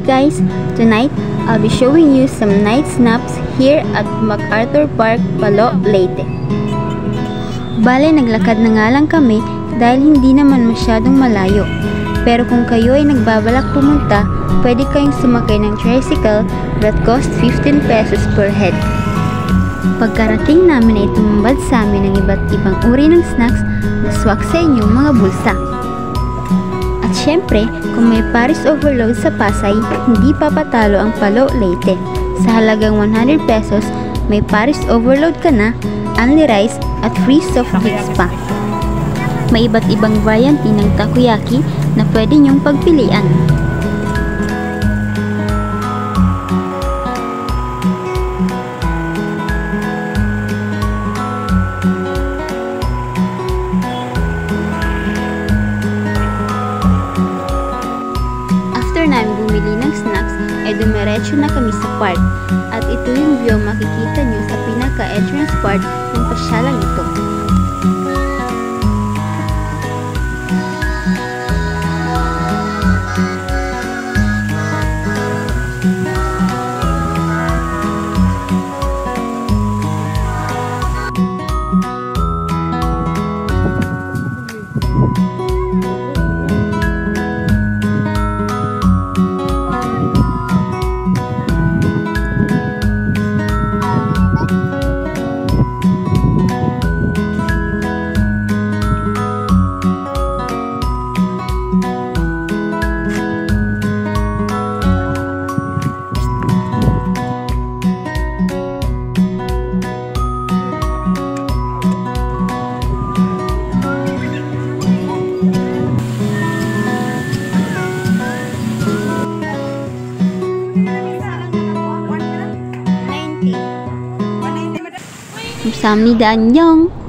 guys! Tonight, I'll be showing you some night snaps here at MacArthur Park, Palo, Leyte. Bale, naglakad na nga lang kami dahil hindi naman masyadong malayo. Pero kung kayo ay nagbabalak pumunta, pwede kayong sumakay ng tricycle that cost 15 pesos per head. Pagkarating namin ay tumambad sa amin ng iba't ibang uri ng snacks na swak sa inyong mga bulsa. At syempre, kung may Paris overload sa Pasay, hindi papatalo ang Palo, Leyte. Sa halagang 100 pesos, may Paris overload ka na, only rice at free soft drinks pa. May iba't ibang variety ng takoyaki na pwede nyong pagpilian. After namin bumili ng snacks, ay dumiretso na kami sa park. At ito yung view makikita nyo sa pinaka-entrance part ng pasyalang ito. 감사합니다. 안녕.